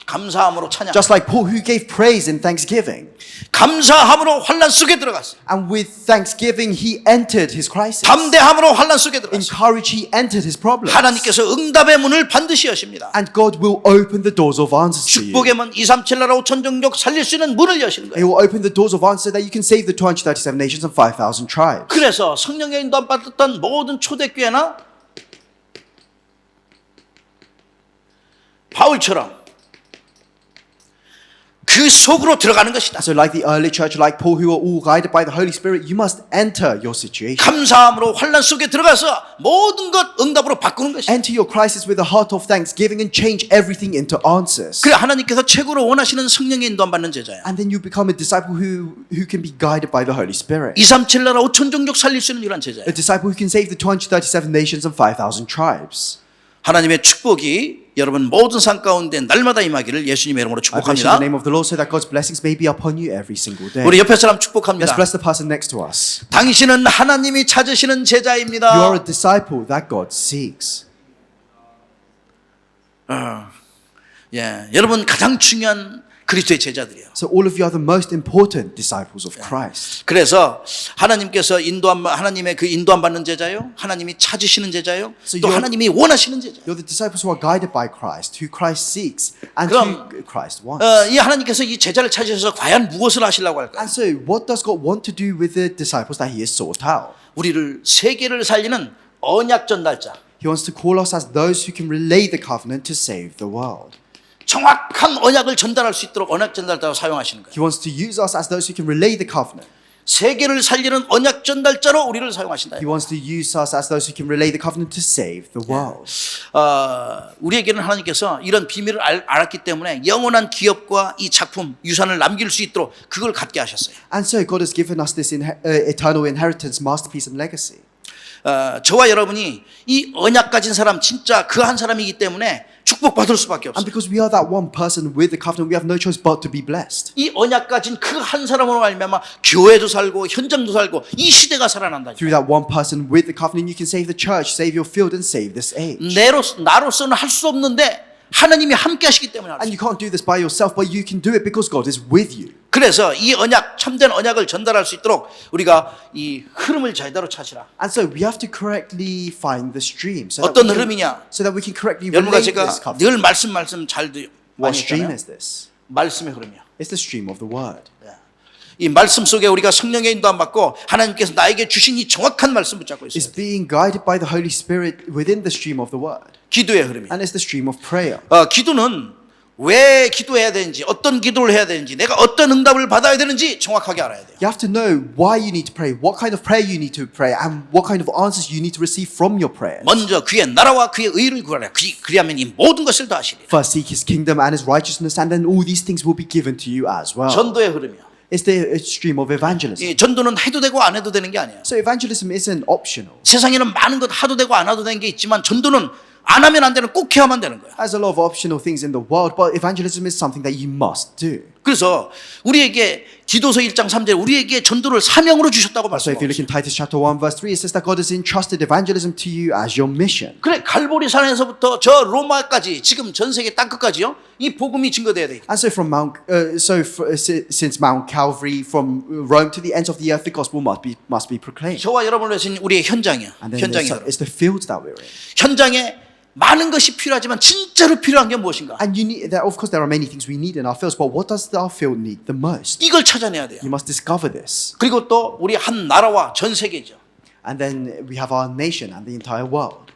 감사함으로 찬양. Just like Paul who gave praise in thanksgiving. 감사함으로 환란 속에 들어갔어요. And with thanksgiving he entered his crisis. 담대함으로 환란 속에 들어갔어요. In courage he entered his problems. 하나님께서 응답의 문을 반드시 여십니다. And God will open the doors of answers to you. 축복의 문 2, 3, 7 나라 5천 종족 살릴 수 있는 문을 여시는 He 거예요. will open the doors of answers so that you can save the 237 nations and 5,000 tribes. 그래서 성령의 인도함 받았던 모든 초대교회나 바울처럼 그 속으로 들어가는 것이다. So like the early church, like Paul, who are all guided by the Holy Spirit, you must enter your situation. 감사함으로 환란 속에 들어가서 모든 것 응답으로 바꾸는 것이다. Enter your crisis with a heart of thanksgiving and change everything into answers. 그래 하나님께서 최고로 원하시는 성령의 인도함 받는 제자야. And then you become a disciple who can be guided by the Holy Spirit. 2, 3, 7 나라 5천 종족 살릴 수 있는 이런 제자야. A disciple who can save the 237 nations and 5,000 tribes. 하나님의 축복이 여러분 모든 삶 가운데 날마다 임하기를 예수님의 이름으로 I bless you in the 축복합니다. name of the Lord so that God's blessings may be upon you every single day. 우리 옆에 사람 Let's 축복합니다. bless the person next to us. 당신은 하나님이 찾으시는 You are 제자입니다. a disciple that God seeks. 예, 여러분 가장 중요한 그리스도의 제자들이에요. So all of you are the most important disciples of Christ. 그래서 하나님께서 하나님의 그 인도함 받는 제자요, 하나님이 찾으시는 제자요, So 또 you're- 하나님이 원하시는 제자. You're the disciples who are guided by Christ, who Christ seeks, and 그럼- who Christ wants. 이 하나님께서 이 제자를 찾으셔서 과연 무엇을 하시려고 할까요? And so, what does God want to do with the disciples that He has sought out? 우리를 세계를 살리는 언약 전달자, He wants to call us as those who can relay the covenant to save the world. 정확한 언약을 전달할 수 있도록 언약 전달자로 사용하시는 거예요. He wants to use us as those who can relay the covenant. 세계를 살리는 언약 전달자로 우리를 사용하신다. He wants to use us as those who can relay the covenant to save the world. 우리에게는 하나님께서 이런 비밀을 알았기 때문에 영원한 기업과 이 작품 유산을 남길 수 있도록 그걸 갖게 하셨어요. And so, God has given us this eternal inheritance, masterpiece, and legacy. 저와 여러분이 이 언약 가진 사람 진짜 그 한 사람이기 때문에 축복받을 수밖에 And 없어요. because we are that one person with the covenant, we have no choice but to be blessed. 이 언약 가진 그 한 사람으로 말미암아 교회도 살고 현장도 살고 이 시대가 살아난다. Through that one person with the covenant, you can save the church, save your field, and save this age. 나로서는 할 수 없는데 하나님이 함께 하시기 때문에 할 수 And 있어요. you can't do this by yourself, but you can do it because God is with you. 그래서 이 언약 참된 언약을 전달할 수 있도록 우리가 이 흐름을 제대로 찾으라. And so we have to correctly find the stream. So 어떤 that we 흐름이냐? can correctly 여러분과 relate 제가 this covenant. 늘 말씀 잘 What 많이 stream 있잖아요. is this? 말씀의 흐름이요. It's the stream of the word. 이 말씀 속에 우리가 성령의 인도함 받고 하나님께서 나에게 주신 이 정확한 말씀 붙잡고 It's 있어요. being guided by the Holy Spirit within the stream of the word. 기도의 흐름이. And it's the stream of prayer. 기도는 왜 기도해야 되는지, 어떤 기도를 해야 되는지, 내가 어떤 응답을 받아야 되는지 정확하게 알아야 돼요. You have to know why you need to pray, what kind of prayer you need to pray, and what kind of answers you need to receive from your prayers. 먼저 그의 나라와 그의 의를 구하라. 그리하면 이 모든 것을 다 하시리라. First seek his kingdom and his righteousness, and then all these things will be given to you as well. 전도의 흐름이요. It's the stream of evangelism. 이 전도는 해도 되고 안 해도 되는 게 아니에요. So evangelism isn't optional. 세상에는 많은 것 하도 되고 안 해도 되는 게 있지만 전도는 안 하면 안 되는, 꼭 해야만 되는 거예요. There's a lot of optional things in the world, but evangelism is something that you must do. 그래서 우리에게 디도서 1장 3절 우리에게 전도를 사명으로 주셨다고 So if you look 말씀하셨어요. in Titus chapter 1 verse 3, it says that God has entrusted evangelism to you as your mission. 그래 갈보리 산에서부터 저 로마까지 지금 전 세계 땅끝까지요. 이 복음이 증거돼야 돼. And so from since Mount Calvary, from Rome to the ends of the earth, the gospel must be proclaimed. 저와 여러분을 위해서 우리의 현장이야. And then 현장이야. it's the field that we're in. 현장에 많은 것이 필요하지만 진짜로 필요한 게 무엇인가? And you need that. Of course, there are many things we need in our fields, but what does our field need the most? 이걸 찾아내야 돼요. You must discover this. 그리고 또 우리 한 나라와 전 세계죠. And then we have our nation and the entire world.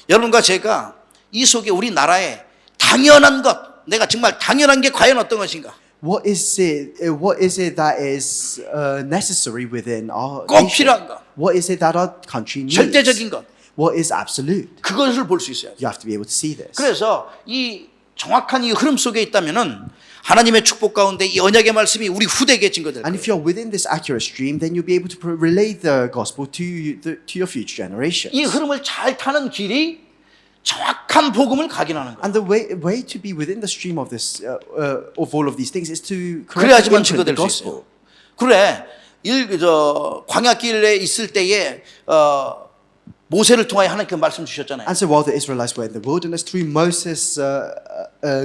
여러분과 제가 이 속에 우리 나라에 당연한 것, 내가 정말 당연한 게 과연 어떤 것인가? What is it that is necessary within our 꼭 nation? 필요한 것, What is it that our country needs? 절대적인 것, What is absolute? 그것을 볼 수 있어야 돼요. You have to be able to see this. 그래서 이 정확한 이 흐름 속에 있다면은 하나님의 축복 가운데 이 언약의 말씀이 우리 후대에게 증거될 And 거예요. if you're within this accurate stream, then you'll be able to relay the gospel to your future generations. 이 흐름을 잘 타는 길이 정확한 복음을 각인하는 거예요. And the way to be within the stream of this of all of these things is to correctly 그래야지만 imprint the 증거될 수 gospel. 있어요. 그래, 광야길에 있을 때에 모세를 통하여 하나님께 말씀 주셨잖아요. And so while the Israelites were in the wilderness, through Moses,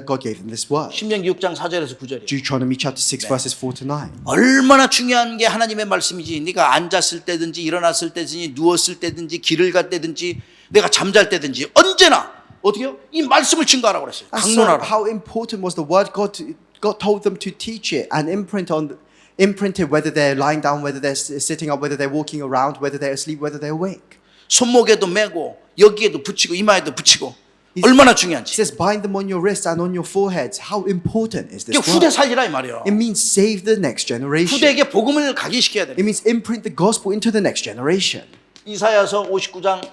God gave them this word. 신명기 6장 4절에서 9절이에요. Deuteronomy chapter 6 verses 4 to 9. 얼마나 중요한 게 하나님의 말씀이지. 네가 앉았을 때든지 일어났을 때든지 누웠을 때든지 길을 갈 때든지 내가 잠잘 때든지 언제나 어떻게요? 이 말씀을 증거하라고 그랬어요. And so 강론하라. how important was the word? God told them to teach it and imprint it whether they're lying down, whether they're sitting up, whether they're walking around, whether they're asleep, whether they're awake. 손목에도 매고 여기에도 붙이고 이마에도 붙이고 얼마나 It 중요한지. says bind them on your wrists and on your foreheads. How important is 이게 this 후대 word? 살리라 이 말이에요. It means save the next generation. 후대에게 복음을 각인시켜야 돼요. It means imprint the gospel into the next generation. 이사야서 59장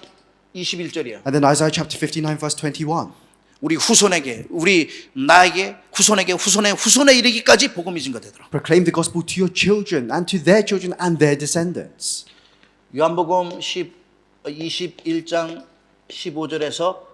21절이에요. And then Isaiah chapter 59 verse 21. 우리 후손에게 우리 나에게 후손에게 후손의 후손에 이르기까지 복음이 증거되더라. Proclaim the gospel to your children and to their children and their descendants. 요한복음 21장 15절에서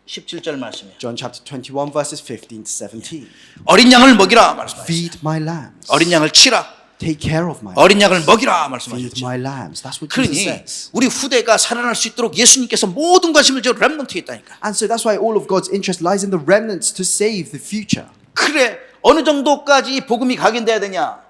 17절 말씀이에요. John chapter 21 verses 15 to 17. 어린 양을 먹이라 말씀하셨어요. Feed my lambs. 어린 양을 치라. Take care of my 어린 양을 먹이라 Feed 말씀하셨죠. my lambs. That's what Jesus 그러니 says. 우리 후대가 살아날 수 있도록 예수님께서 모든 관심을 저 렘넌트에 있다니까. And so that's why all of God's interest lies in the remnants to save the future. 그래 어느 정도까지 복음이 각인돼야 되냐?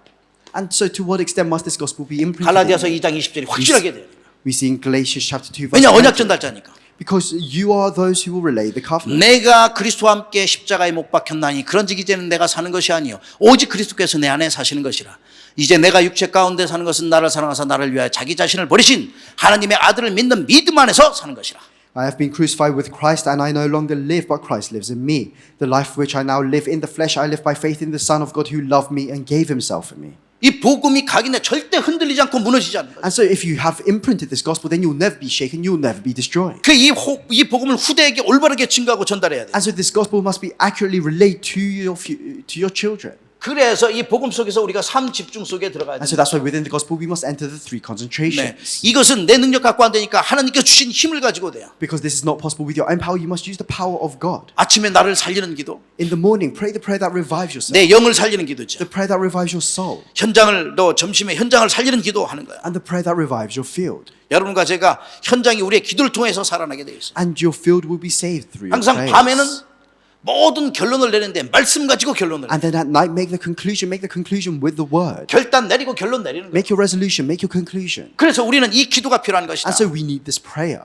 And so to what extent must this gospel be imprinted? 갈라디아서 in? 2장 20절이 확실하게 돼요. We see in Galatians chapter 2 verse 왜냐 언약 20. 전달자니까. Because you are those who will relay the covenant. 내가 그리스도와 함께 십자가에 못 박혔나니 그런즉 이제는 내가 사는 것이 아니요 오직 그리스도께서 내 안에 사시는 것이라. 이제 내가 육체 가운데 사는 것은 나를 사랑하사 나를 위하여 자기 자신을 버리신 하나님의 아들을 믿는 믿음 안에서 사는 것이라. I have been crucified with Christ, and I no longer live, but Christ lives in me. The life which I now live in the flesh, I live by faith in the Son of God who loved me and gave himself for me. 이 복음이 각인돼 절대 흔들리지 않고 무너지지 않는 거예요. And so if you have imprinted this gospel, then you'll never be shaken, you'll never be destroyed. 이 복음을 후대에게 올바르게 증거하고 전달해야 돼요. And so this gospel must be accurately relayed to your children. 그래서 이 복음 속에서 우리가 삶 집중 속에 들어가야 And 돼요. so that's why within the gospel we must enter the three 네. concentrations. 이것은 내 능력 갖고 안 되니까 하나님께 주신 힘을 가지고 돼요. Because this is not possible with your own power, you must use the power of God. 아침에 나를 살리는 기도, In the morning, pray the prayer that revives yourself. 내 영을 살리는 기도죠. The prayer that revives your soul. 점심에 현장을 살리는 기도하는 거야. And the prayer that revives your field. 여러분과 제가 현장이 우리의 기도를 통해서 살아나게 돼 있어요. And your field will be saved through your 항상 prayers. 밤에는 모든 결론을 내는데 말씀 가지고 결론을 And then at night, make the conclusion with the word. 결단 내리고 결론 내리는 거예요. Make your resolution, make your conclusion. 그래서 우리는 이 기도가 필요한 것이다. And so we need this prayer.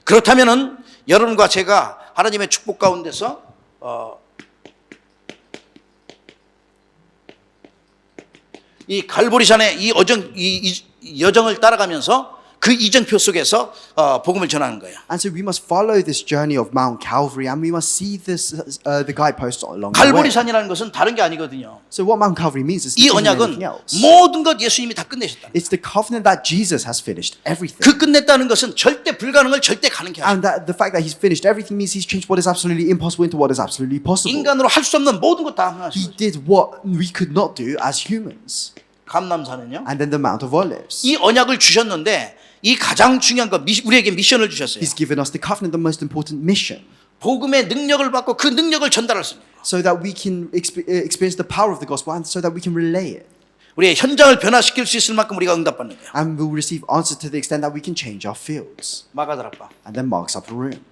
그렇다면은 여러분과 제가 하나님의 축복 가운데서 이 갈보리산의 이 여정을 따라가면서 그 이정표 속에서 복음을 전하는 거예요. And so we must follow this journey of Mount Calvary, and we must see this the guideposts along the way. 갈보리산이라는 것은 다른 게 아니거든요. So what Mount Calvary means is 이 different than 언약은 anything else. 모든 것 예수님이 다 끝내셨다. It's the covenant that Jesus has finished everything. 그 끝냈다는 것은 절대 불가능을 절대 가능케 하셨다. And that the fact that he's finished everything means he's changed what is absolutely impossible into what is absolutely possible. 인간으로 할 수 없는 모든 것 다 He 하셨어요. did what we could not do as humans. 감남산은요. And then the Mount of Olives. 이 언약을 주셨는데 이 가장 중요한 거 우리에게 미션을 주셨어요. He's given us the covenant, the most important mission, 복음의 능력을 받고 그 능력을 전달할 수 있는 거. so that we can experience the power of the gospel and so that we can relay it. 우리의 현장을 변화시킬 수 있을 만큼 우리가 응답받는 거예요. And we'll receive answers to the extent that we can change our fields. 마가다락방. And then Mark's upper room.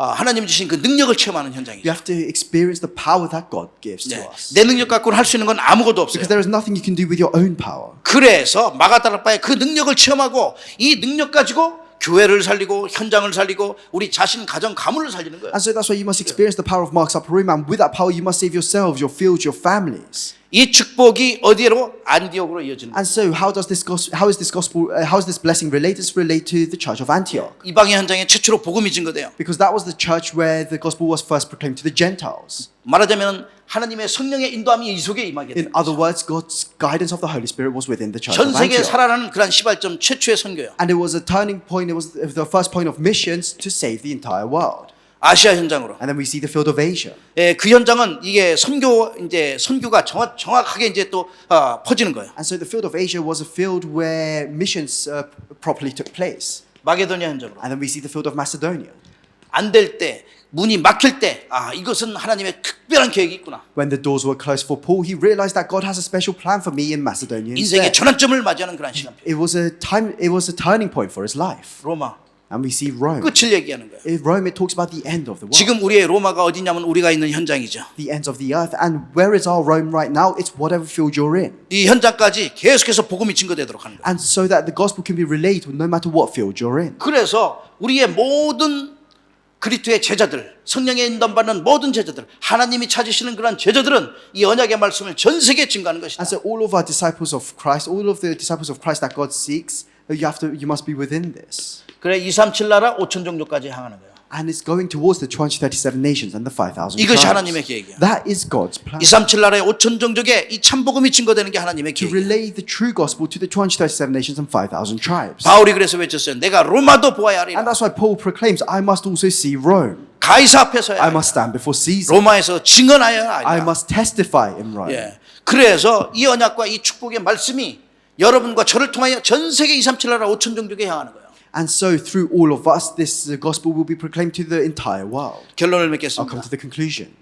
하나님 주신 그 능력을 체험하는 We 현장이죠. have to experience the power that God gives to 네. us. 내 능력 갖고는 할 수 있는 건 아무것도 없어요. Because there is nothing you can do with your own power. 그래서 마가다락방의 그 능력을 체험하고 이 능력 가지고 교회를 살리고 현장을 살리고 우리 자신 가정 가문을 살리는 거예요. And so that's why you must experience the power of Mark's upper room. And with that power, you must save yourselves, your fields, your families. 이 축복이 어디로 안디옥으로 이어지는 거예요. And so how is this blessing related? It's related to the church of Antioch. 이방의 현장에 최초로 복음이 증거돼요. Because that was the church where the gospel was first proclaimed to the Gentiles. 말하자면 하나님의 성령의 인도함이 이 속에 임하게 In 돼요. other words, God's guidance of the Holy Spirit was within the church 전 of 세계에 Antioch. 살아나는 그러한 시발점 최초의 선교예요. And it was a turning point, it was the first point of missions to save the entire world. 아시아 현장으로. And then we see the field of Asia. 예, 그 현장은 이게 선교가 정확하게 이제 또 퍼지는 거예요. And so the field of Asia was a field where missions properly took place. 마게도니아 현장으로. And then we see the field of Macedonia. 안 될 때, 문이 막힐 때, 이것은 하나님의 특별한 계획이 있구나. When the doors were closed for Paul, he realized that God has a special plan for me in Macedonia 인생의 instead. 전환점을 맞이하는 그런 시간. It was a turning point for his life. 로마. And we see Rome. 끝을 얘기하는 거예요. In Rome, it talks about the end of the world. 지금 우리의 로마가 어디냐면 우리가 있는 현장이죠. The ends of the earth. And where is our Rome right now? It's whatever field you're in. 이 현장까지 계속해서 복음이 증거되도록 하는 거예요. And so that the gospel can be relayed no matter what field you're in. 그래서 우리의 모든 그리스도의 제자들, 성령의 인도받는 모든 제자들, 하나님이 찾으시는 그런 제자들은 이 언약의 말씀을 전 세계에 증거하는 것이다. And so all of our disciples of Christ, all of the disciples of Christ that God seeks, you must be within this. 그래 237 나라 5천 종족까지 향하는 거예요. And it's going towards the 237 nations and the 5,000 이것이 tribes. 하나님의 계획이야. That is God's plan. 237 나라의 5천 종족에 이 참복음이 증거되는 게 하나님의 To 계획이야. relay the true gospel to the 237 nations and 5,000 tribes. 바울이 그래서 외쳤어요. 내가 로마도 보아야 하리라. And that's why Paul proclaims, I must also see Rome. 가이사 앞에 서야 I 하리라. must stand before Caesar. 로마에서 증언하여야 I 하리라. must testify in Rome. 예. 그래서 이 언약과 이 축복의 말씀이 여러분과 저를 통하여 전 세계 237 나라 5천 종족에 향하는 거예요. And so through all of us, this gospel will be proclaimed to the entire world. 결론을 I'll come 맺겠습니다. to the conclusion.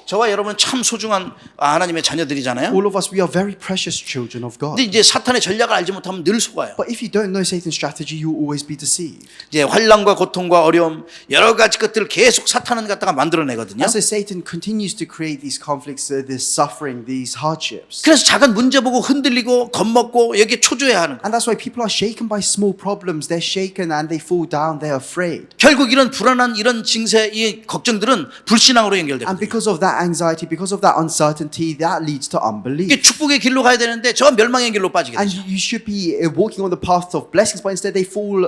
저와 여러분은 참 소중한 하나님의 자녀들이잖아요. All of us, we are very precious children of God. 근데 이제 사탄의 전략을 알지 못하면 늘 속아요. But if you don't know Satan's strategy, you will always be deceived. 이제 환난과 고통과 어려움 여러 가지 것들을 계속 사탄은 갖다가 만들어내거든요. And so Satan continues to create these conflicts, this suffering, these hardships. 그래서 작은 문제 보고 흔들리고 겁먹고 여기에 초조해하는 거예요. And that's why people are shaken by small problems. They're shaken and they fall down. They're afraid. 결국 이런 불안한 이런 징세, 이 걱정들은 불신앙으로 And 연결됩니다. because of that anxiety, because of that uncertainty, that leads to 이게 unbelief. 축복의 길로 가야 되는데 저 멸망의 길로 빠지게 And 되죠. you should be walking on the path of blessings, but instead they fall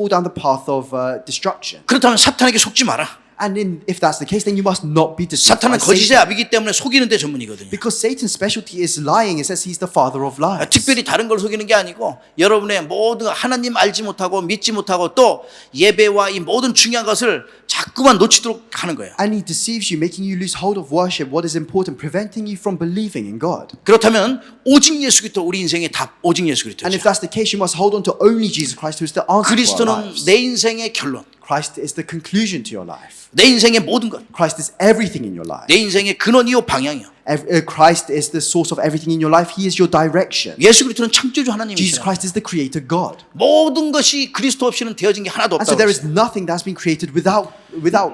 down the path of destruction. 그렇다면 사탄에게 속지 마라. And if that's the case, then you must not be deceived by 사탄은 거짓의 Satan. 아비기 때문에 속이는 데 전문이거든요. Because Satan's specialty is lying. It says he's the father of lies. 특별히 다른 걸 속이는 게 아니고 여러분의 모든 하나님 알지 못하고 믿지 못하고 또 예배와 이 모든 중요한 것을 자꾸만 놓치도록 하는 거예요. And he deceives you, making you lose hold of worship, what is important, preventing you from believing in God. 그렇다면 오직 예수 그리스도 우리 인생의 답, 오직 예수 And if 그리스도죠. that's the case, you must hold on to only Jesus Christ, who is the answer to our 그리스도는 lives. 내 인생의 결론. Christ is the conclusion to your life. 내 인생의 모든 것, Christ is everything in your life. 내 인생의 근원이요 방향이요. Christ is the source of everything in your life. He is your direction. 예수 그리스도는 창조주 Jesus 하나님이시라. Christ is the creator God. 모든 것이 그리스도 없이는 되어진 게 하나도 And so 없다고 there is 했어요. nothing that's been created without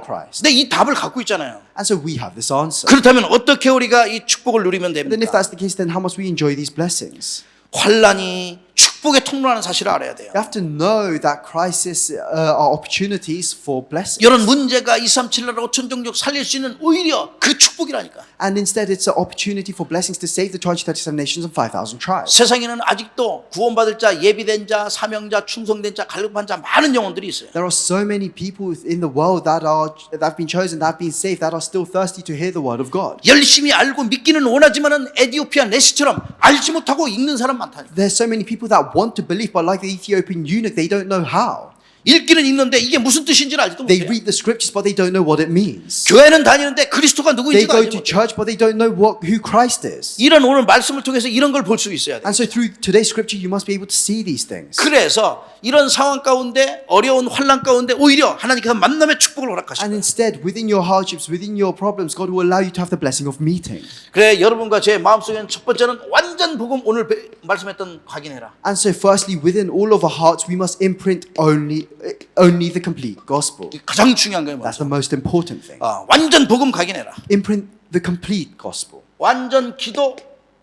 Christ. 근데 이 답을 갖고 있잖아요. And so we have this answer. 그렇다면 어떻게 우리가 이 축복을 누리면 Then if 됩니까? that's the case, then how must we enjoy these blessings? 환란이 축복의 통로라는 사실을 알아야 돼요. You have to know that crisis are opportunities for blessings. 이런 문제가 237 나라 5천 종족 살릴 수 있는 오히려 그 축복이라니까. And instead, it's an opportunity for blessings to save the 237 nations and 5,000 tribes. 세상에는 아직도 구원받을 자, 예비된 자, 사명자, 충성된 자, 갈급한 자 많은 영혼들이 있어요. There are so many people in the world that have been chosen, that have been saved, that are still thirsty to hear the word of God. 열심히 알고 믿기는 원하지만은 에디오피아 내시처럼 알지 못하고 읽는 사람 많다니까. There's so many people that want to believe, but like the Ethiopian eunuch, they don't know how. 읽기는 읽는데 이게 무슨 뜻인지를 알지도 They 못해요. read the scriptures, but they don't know what it means. 교회는 다니는데 그리스도가 They 누구인지가 go 알지 to 못해요. church, but they don't know who Christ is. 이런 오늘 말씀을 통해서 이런 걸 볼 수 있어야 돼요. And so through today's scripture, you must be able to see these things. 그래서 이런 상황 가운데 어려운 환란 가운데 오히려 하나님께서 만남의 축복을 And 허락하시고 instead, within your hardships, within your problems, God will allow you to have the blessing of meeting. 그래 여러분과 제 마음속에는 첫 번째는 완전 복음 오늘 말씀했던 확인해라. And so firstly, within all of our hearts, we must imprint only the complete gospel. 이게 가장 중요한 거예요. That's the most important thing. 완전 복음 각인해라. Imprint the complete gospel. 완전 기도,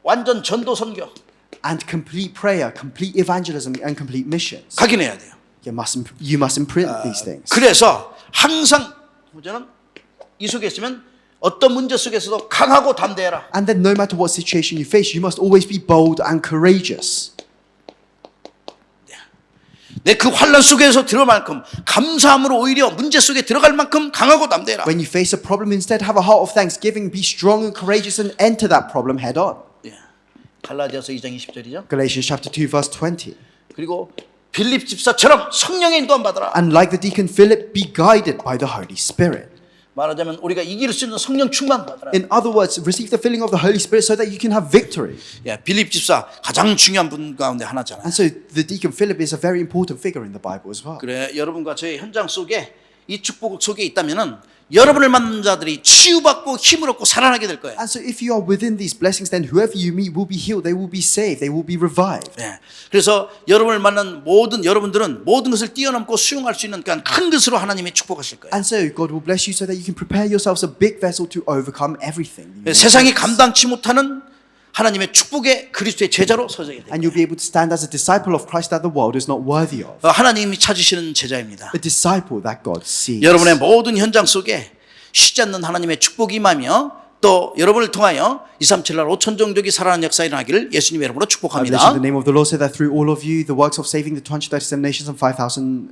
완전 전도 선교 And complete prayer, complete evangelism, and complete missions. 각인해야 돼요. You must imprint these things. 그래서 항상 저는 이 속에 있으면 어떤 문제 속에서도 강하고 담대해라. And then no matter what situation you face, you must always be bold and courageous. 내 그 환란 속에서 들어갈 만큼 감사함으로 오히려 문제 속에 들어갈 만큼 강하고 담대해라. When you face a problem, instead have a heart of thanksgiving, be strong and courageous, and enter that problem head on. 갈라디아서 2장 20절이죠. Galatians chapter 2, verse 20. 그리고 빌립 집사처럼 성령의 인도함 받으라. And like the deacon Philip, be guided by the Holy Spirit. 말하자면 우리가 이길 수 있는 성령 충만 받으라. In other words, receive the filling of the Holy Spirit so that you can have victory. 빌립 집사 가장 중요한 분 가운데 하나잖아요. And so the deacon Philip is a very important figure in the Bible as well. 그래 여러분과 저의 현장 속에 이 축복 속에 있다면은 여러분을 만난 자들이 치유받고 힘을 얻고 살아나게 될 거예요. And so if you are within these blessings, then whoever you meet will be healed, they will be saved, they will be revived. 그래서 여러분을 만난 모든 여러분들은 모든 것을 뛰어넘고 수용할 수 있는 큰 것으로 하나님이 축복하실 거예요. And so God will bless you so that you can prepare yourselves a big vessel to overcome everything. 세상이 감당치 못하는 하나님의 축복의 그리스도의 제자로 서게 돼요. And you'll be able to stand as a disciple of Christ that the world is not worthy of. 하나님이 찾으시는 제자입니다. A disciple that God sees. 여러분의 모든 현장 속에 쉬지 않는 하나님의 축복이 임하며 또 여러분을 통하여 237 나라 5천 종족이 살아나는 역사가 일어나기를 예수님의 이름으로 I bless 축복합니다. you in the name of the Lord so that through all of you the works of saving the 237 nations and 5,000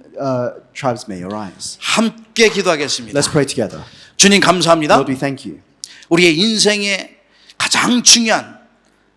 tribes may arise. 함께 기도하겠습니다. Let's pray together. 주님 감사합니다. Lord, we thank you. 우리의 인생에 가장 중요한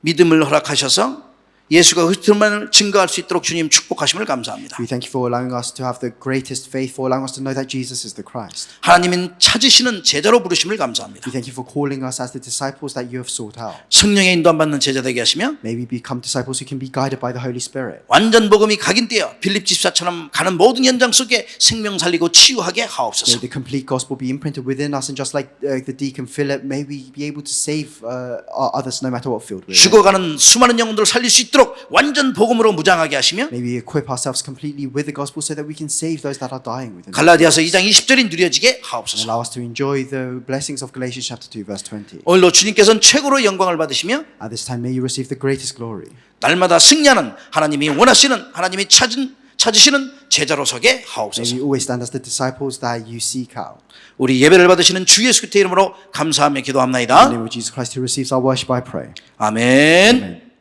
믿음을 허락하셔서 예수가 그리스도만을 증거할 수 있도록 주님 축복하심을 감사합니다. We thank you for allowing us to have the greatest faith, for allowing us to know that Jesus is the Christ. 하나님은 찾으시는 제자로 부르심을 감사합니다. We thank you for calling us as the disciples that you have sought out. 성령의 인도함 받는 제자 되게 하시며 May we become disciples who can be guided by the Holy Spirit. 완전 복음이 각인되어 빌립 집사처럼 가는 모든 현장 속에 생명 살리고 치유하게 May 하옵소서. the complete gospel be imprinted within us, and just like the deacon Philip, may we be able to save others no matter what field we're in. 죽어가는 수많은 영혼들을 살릴 수 있도록 완전 복음으로 무장하게 하시며 May we equip ourselves completely with the gospel so that we can save those that are dying within us. 갈라디아서 2장 20절이 누려지게 And 하옵소서. allow us to enjoy the blessings of Galatians chapter 2 verse 20. 오늘도 주님께서는 최고로 영광을 받으시며 At this time may you receive the greatest glory. 날마다 승리하는 하나님이 원하시는 하나님이 찾으시는 제자로 서게 May 하옵소서. we always stand as the disciples that you seek out. 우리 예배를 받으시는 주 예수 그리스도의 이름으로 감사하며 In 기도합나이다. the name of Jesus Christ who receives our worship I pray. 아멘. Amen.